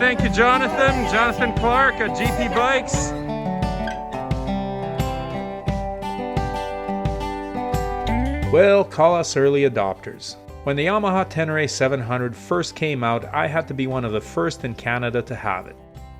thank you, Jonathan Clark at GP Bikes. Well, call us early adopters. When the Yamaha Tenere 700 first came out, I had to be one of the first in Canada to have it.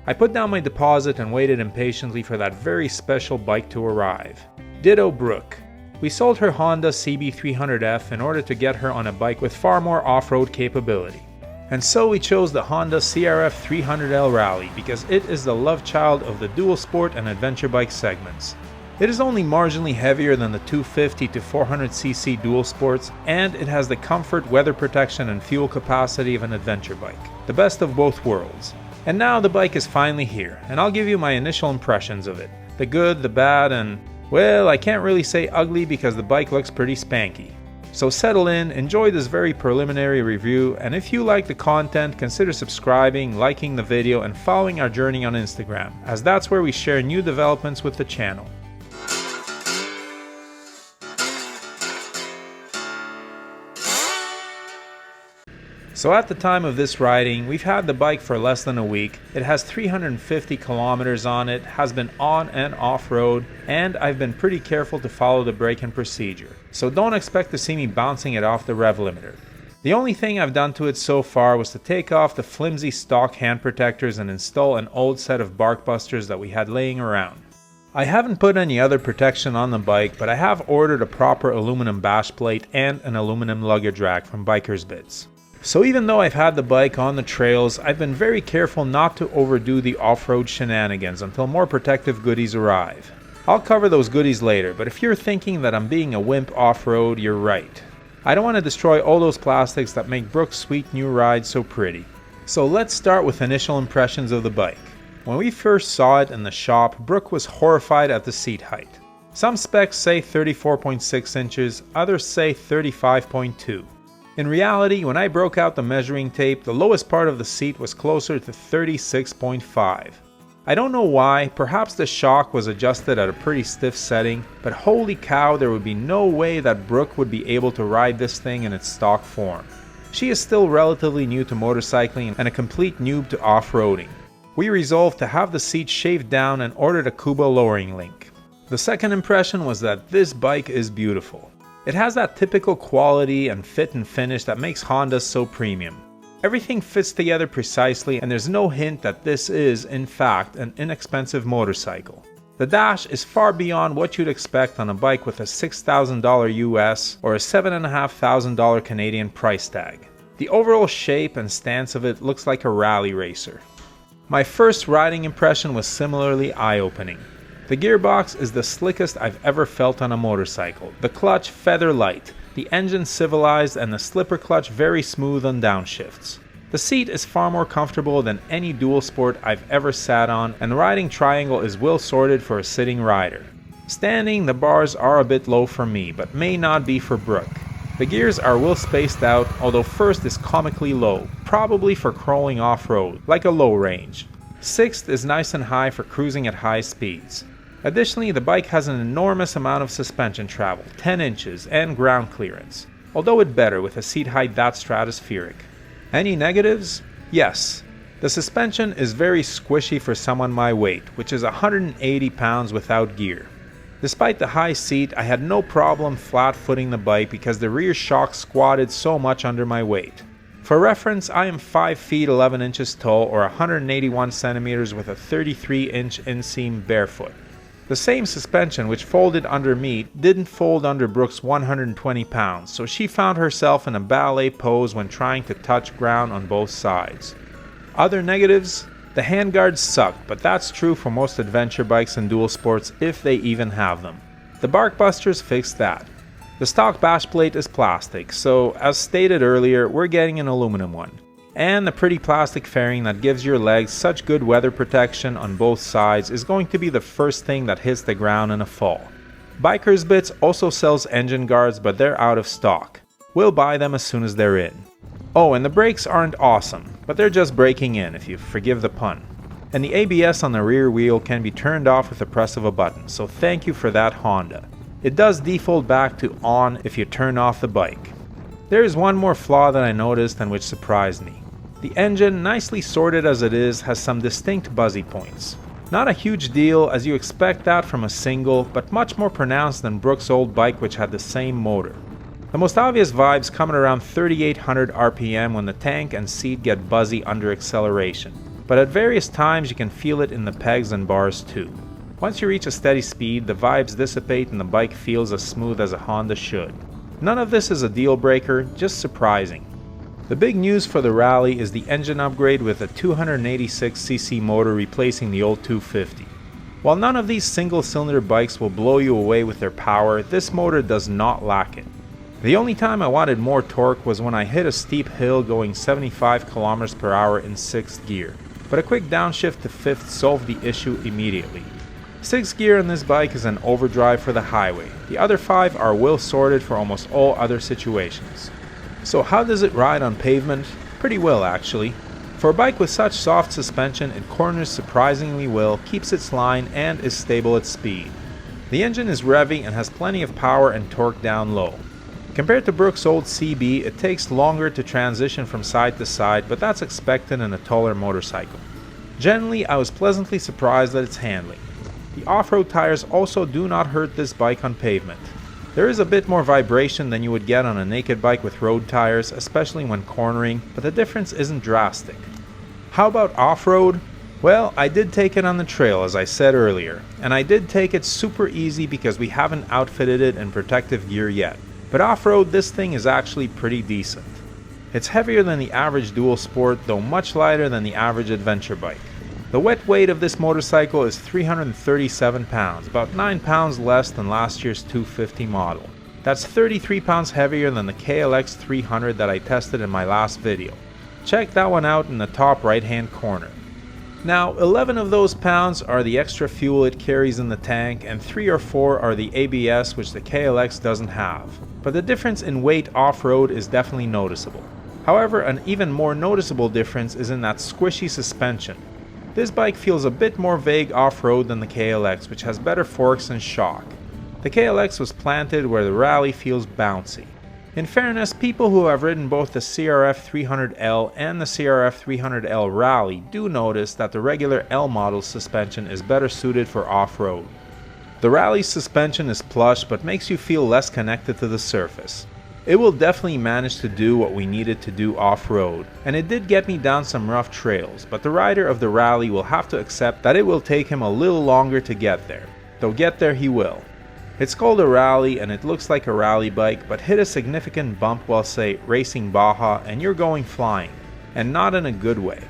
I put down my deposit and waited impatiently for that very special bike to arrive. Ditto Brooke. We sold her Honda CB300F in order to get her on a bike with far more off-road capability. And so we chose the Honda CRF300L Rally because it is the love child of the dual sport and adventure bike segments. It is only marginally heavier than the 250 to 400cc dual sports, and it has the comfort, weather protection, and fuel capacity of an adventure bike. The best of both worlds. And now the bike is finally here, and I'll give you my initial impressions of it. The good, the bad, and, well, I can't really say ugly because the bike looks pretty spanky. So settle in, enjoy this very preliminary review, and if you like the content, consider subscribing, liking the video, and following our journey on Instagram, as that's where we share new developments with the channel. So at the time of this riding, we've had the bike for less than a week. It has 350 kilometers on it, has been on and off road, and I've been pretty careful to follow the braking procedure. So don't expect to see me bouncing it off the rev limiter. The only thing I've done to it so far was to take off the flimsy stock hand protectors and install an old set of bark busters that we had laying around. I haven't put any other protection on the bike, but I have ordered a proper aluminum bash plate and an aluminum luggage rack from Biker's Bits. So even though I've had the bike on the trails, I've been very careful not to overdo the off-road shenanigans until more protective goodies arrive. I'll cover those goodies later, but if you're thinking that I'm being a wimp off-road, you're right. I don't want to destroy all those plastics that make Brooke's sweet new ride so pretty. So let's start with initial impressions of the bike. When we first saw it in the shop, Brooke was horrified at the seat height. Some specs say 34.6 inches, others say 35.2. In reality, when I broke out the measuring tape, the lowest part of the seat was closer to 36.5. I don't know why, perhaps the shock was adjusted at a pretty stiff setting, but holy cow, there would be no way that Brooke would be able to ride this thing in its stock form. She is still relatively new to motorcycling and a complete noob to off-roading. We resolved to have the seat shaved down and ordered a Kuba lowering link. The second impression was that this bike is beautiful. It has that typical quality and fit and finish that makes Hondas so premium. Everything fits together precisely, and there's no hint that this is, in fact, an inexpensive motorcycle. The dash is far beyond what you'd expect on a bike with a $6,000 US or a $7,500 Canadian price tag. The overall shape and stance of it looks like a rally racer. My first riding impression was similarly eye-opening. The gearbox is the slickest I've ever felt on a motorcycle, the clutch feather light, the engine civilized, and the slipper clutch very smooth on downshifts. The seat is far more comfortable than any dual sport I've ever sat on, and the riding triangle is well sorted for a sitting rider. Standing, the bars are a bit low for me, but may not be for Brooke. The gears are well spaced out, although first is comically low, probably for crawling off-road, like a low range. Sixth is nice and high for cruising at high speeds. Additionally, the bike has an enormous amount of suspension travel, 10 inches, and ground clearance, although it better with a seat height that stratospheric. Any negatives? Yes. The suspension is very squishy for someone my weight, which is 180 pounds without gear. Despite the high seat, I had no problem flat-footing the bike because the rear shock squatted so much under my weight. For reference, I am 5 feet 11 inches tall or 181 centimeters with a 33-inch inseam barefoot. The same suspension which folded under me didn't fold under Brooke's 120 pounds, so she found herself in a ballet pose when trying to touch ground on both sides. Other negatives? The handguards suck, but that's true for most adventure bikes and dual sports if they even have them. The bark busters fixed that. The stock bash plate is plastic, so as stated earlier, we're getting an aluminum one. And the pretty plastic fairing that gives your legs such good weather protection on both sides is going to be the first thing that hits the ground in a fall. Biker's Bits also sells engine guards, but they're out of stock. We'll buy them as soon as they're in. Oh, and the brakes aren't awesome, but they're just breaking in, if you forgive the pun. And the ABS on the rear wheel can be turned off with the press of a button, so thank you for that, Honda. It does default back to on if you turn off the bike. There is one more flaw that I noticed and which surprised me. The The engine, nicely sorted as it is, has some distinct buzzy points. Not a huge deal, as you expect that from a single, but much more pronounced than Brooke's old bike, which had the same motor. The most obvious vibes come at around 3800 RPM when the tank and seat get buzzy under acceleration, but at various times you can feel it in the pegs and bars too. Once you reach a steady speed, the vibes dissipate and the bike feels as smooth as a Honda should. None of this is a deal breaker, just surprising. The big news for the Rally is the engine upgrade with a 286cc motor replacing the old 250. While none of these single-cylinder bikes will blow you away with their power, this motor does not lack it. The only time I wanted more torque was when I hit a steep hill going 75 km per hour in 6th gear, but a quick downshift to 5th solved the issue immediately. 6th gear on this bike is an overdrive for the highway. The other 5 are well sorted for almost all other situations. So how does it ride on pavement? Pretty well actually. For a bike with such soft suspension, it corners surprisingly well, keeps its line, and is stable at speed. The engine is revvy and has plenty of power and torque down low. Compared to Brooke's old CB, it takes longer to transition from side to side, but that's expected in a taller motorcycle. Generally, I was pleasantly surprised at its handling. The off-road tires also do not hurt this bike on pavement. There is a bit more vibration than you would get on a naked bike with road tires, especially when cornering, but the difference isn't drastic. How about off-road? Well, I did take it on the trail, as I said earlier, and I did take it super easy because we haven't outfitted it in protective gear yet. But off-road, this thing is actually pretty decent. It's heavier than the average dual sport, though much lighter than the average adventure bike. The wet weight of this motorcycle is 337 pounds, about 9 pounds less than last year's 250 model. That's 33 pounds heavier than the CRF300 that I tested in my last video. Check that one out in the top right hand corner. Now, 11 of those pounds are the extra fuel it carries in the tank, and 3 or 4 are the ABS, which the KLX doesn't have. But the difference in weight off-road is definitely noticeable. However, an even more noticeable difference is in that squishy suspension. This bike feels a bit more vague off-road than the KLX, which has better forks and shock. The KLX was planted where the Rally feels bouncy. In fairness, people who have ridden both the CRF300L and the CRF300L Rally do notice that the regular L model suspension is better suited for off-road. The Rally's suspension is plush but makes you feel less connected to the surface. It will definitely manage to do what we needed to do off-road, and it did get me down some rough trails, but the rider of the Rally will have to accept that it will take him a little longer to get there, though get there he will. It's called a Rally and it looks like a rally bike, but hit a significant bump while, say, racing Baja and you're going flying, and not in a good way.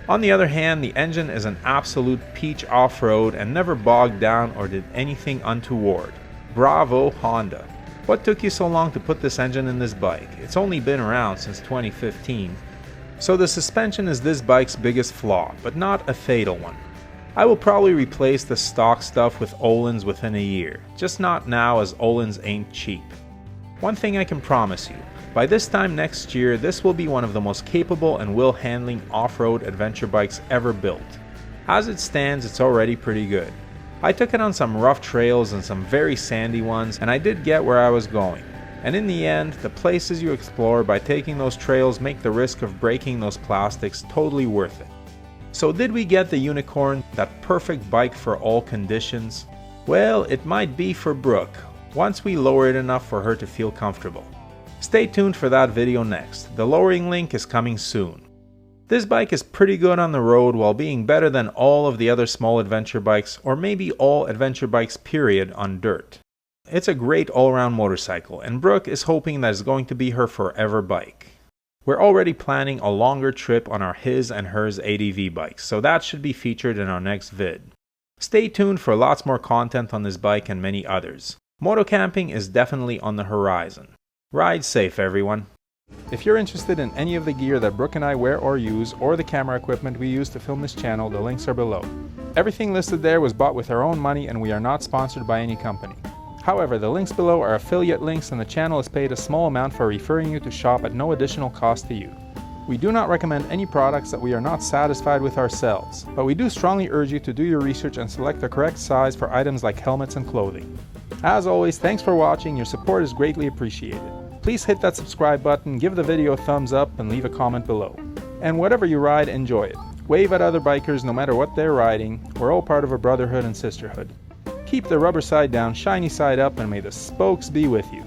On the other hand, the engine is an absolute peach off-road and never bogged down or did anything untoward. Bravo, Honda. What took you so long to put this engine in this bike? It's only been around since 2015. So the suspension is this bike's biggest flaw, but not a fatal one. I will probably replace the stock stuff with Öhlins within a year, just not now as Öhlins ain't cheap. One thing I can promise you, by this time next year this will be one of the most capable and will-handling off-road adventure bikes ever built. As it stands, it's already pretty good. I took it on some rough trails and some very sandy ones, and I did get where I was going. And in the end, the places you explore by taking those trails make the risk of breaking those plastics totally worth it. So did we get the Unicorn, that perfect bike for all conditions? Well, it might be for Brooke, once we lower it enough for her to feel comfortable. Stay tuned for that video next. The lowering link is coming soon. This bike is pretty good on the road while being better than all of the other small adventure bikes, or maybe all adventure bikes period, on dirt. It's a great all-around motorcycle, and Brooke is hoping that it's going to be her forever bike. We're already planning a longer trip on our his and hers ADV bikes, so that should be featured in our next vid. Stay tuned for lots more content on this bike and many others. Moto camping is definitely on the horizon. Ride safe, everyone. If you're interested in any of the gear that Brooke and I wear or use, or the camera equipment we use to film this channel, the links are below. Everything listed there was bought with our own money and we are not sponsored by any company. However, the links below are affiliate links and the channel is paid a small amount for referring you to shop at no additional cost to you. We do not recommend any products that we are not satisfied with ourselves, but we do strongly urge you to do your research and select the correct size for items like helmets and clothing. As always, thanks for watching, your support is greatly appreciated. Please hit that subscribe button, give the video a thumbs up, and leave a comment below. And whatever you ride, enjoy it. Wave at other bikers no matter what they're riding. We're all part of a brotherhood and sisterhood. Keep the rubber side down, shiny side up, and may the spokes be with you.